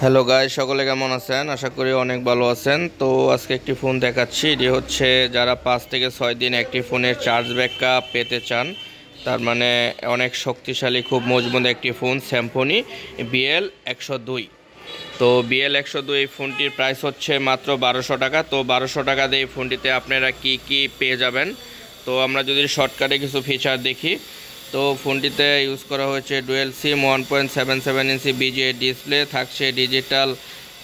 Hello guys, সকলে কেমন আছেন? আশা করি অনেক ভালো আছেন। তো আজকে একটি ফোন দেখাচ্ছি। এটি হচ্ছে যারা 5 থেকে 6 দিন একটি ফোনের চার্জ ব্যাকআপ পেতে চান, তার মানে অনেক শক্তিশালী, খুব মজবুত একটি ফোন, স্যামসং BL102। তো BL102 এই ফোনটির প্রাইস হচ্ছে মাত্র 1200 টাকা। তো 1200 টাকা দিয়ে এই ফোনটিতে আপনারা কি পেয়ে যাবেন। তো আমরা যদি শর্টকাটে কিছু ফিচার দেখি, তো ফোনটিতে ইউজ করা হয়েছে ডুয়েল সিম, 1.77 ইঞ্চি BGA ডিসপ্লে, থাকছে digital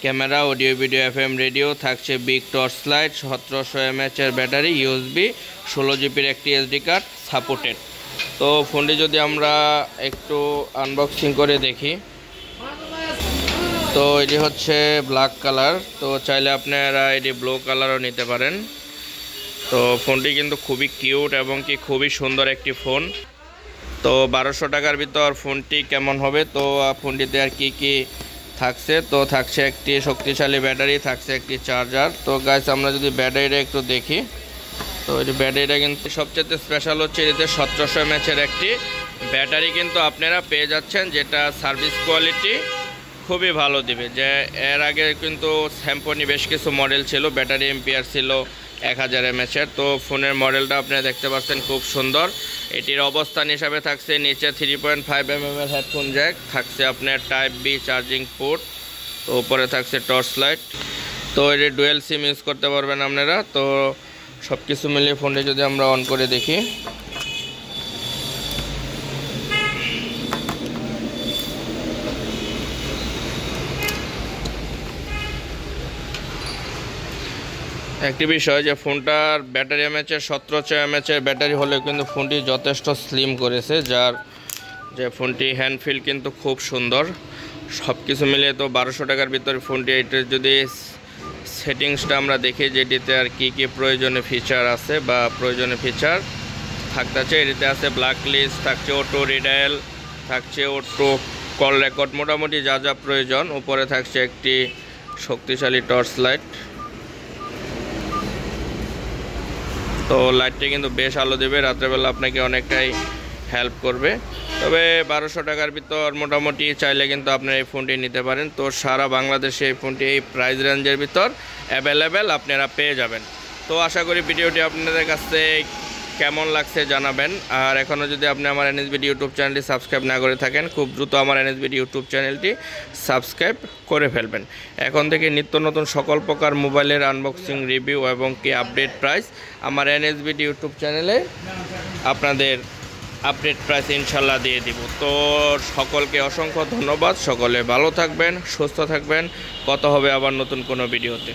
camera, audio video FM radio, থাকছে বিগ টর্চ লাইট, 1700 mAh এর ব্যাটারি, USB, 16 GB একটি SD কার্ড সাপোর্টেড। তো ফোনটি যদি আমরা একটু আনবক্সিং করে দেখি, তো এটি হচ্ছে ব্ল্যাক কালার। তো চাইলে আপনারা এটি ব্লু কালারও নিতে পারেন। তো ফোনটি কিন্তু খুবই কিউট এবং কি খুবই সুন্দর একটি ফোন। তো 1200 টাকার ভিতর ফোনটি কেমন হবে, তো ফোনটিতে আর কি থাকছে, তো থাকছে একটি শক্তিশালী ব্যাটারি, থাকছে একটি চার্জার। তো গাইস, আমরা যদি ব্যাটারিটা একটু দেখি, তো এই ব্যাটারিটা কিন্তু সবচেয়ে স্পেশাল হচ্ছে এতে 1700 mAh এর একটি ব্যাটারি কিন্তু আপনারা পেয়ে যাচ্ছেন, যেটা সার্ভিস কোয়ালিটি খুবই ভালো দিবে। যে এর আগে কিন্তু স্যামসং বেশ কিছু মডেল ছিল, ব্যাটারি এম্পিয়ার ছিল 1000 mAh এর। তো ফোনের মডেলটা আপনারা দেখতে পাচ্ছেন, খুব সুন্দর। এটির অবস্থান হিসাবে থাকছে নিচে 3.5 mm এর হেডফোন জ্যাক, থাকছে আপনার টাইপ B চার্জিং পোর্ট, তো উপরে থাকছে টর্চ লাইট। তো এটি ডুয়েল সিম ইউজ করতে পারবেন আপনারা। তো সব কিছু মিলিয়ে ফোনটি যদি আমরা অন করে দেখি, একটি বিষয় যে ফোনটার ব্যাটারি mAh 1700 mAh এর ব্যাটারি হলে কিন্তু ফোনটি যথেষ্ট স্লিম করেছে, যার যে ফোনটি হ্যান্ড ফিল কিন্তু খুব সুন্দর। সব কিছু মিলিয়ে তো 1200 টাকার ভিতরে ফোনটি, এটার যদি সেটিংসটা আমরা দেখি যেটিতে আর কি প্রয়োজনীয় ফিচার আছে বা প্রয়োজনীয় ফিচার থাকতেছে, এটিতে আছে ব্ল্যাক লিস্ট, থাকছে অটো রিডায়াল, থাকছে অটো কল রেকর্ড, মোটামুটি যা যা প্রয়োজন। উপরে থাকছে একটি শক্তিশালী টর্চ লাইট। তো লাইটটি কিন্তু বেশ আলো দেবে, রাত্রেবেলা আপনাকে অনেকটাই হেল্প করবে। তবে 1200 টাকার ভিতর মোটামুটি চাইলে কিন্তু আপনারা এই ফোনটি নিতে পারেন। তো সারা বাংলাদেশে এই ফোনটি এই প্রাইস রেঞ্জের ভিতর অ্যাভেলেবেল আপনারা পেয়ে যাবেন। তো আশা করি ভিডিওটি আপনাদের কাছে কেমন লাগছে জানাবেন। আর এখনও যদি আপনি আমার NSBD ইউটিউব চ্যানেলটি সাবস্ক্রাইব না করে থাকেন, খুব দ্রুত আমার NSBD ইউটিউব চ্যানেলটি সাবস্ক্রাইব করে ফেলবেন। এখন থেকে নিত্য নতুন সকল প্রকার মোবাইলের আনবক্সিং, রিভিউ এবং কি আপডেট প্রাইস আমার NSBD ইউটিউব চ্যানেলে আপনাদের আপডেট প্রাইস ইনশাল্লাহ দিয়ে দিব। তো সকলকে অসংখ্য ধন্যবাদ। সকলে ভালো থাকবেন, সুস্থ থাকবেন। কথা হবে আবার নতুন কোনো ভিডিওতে।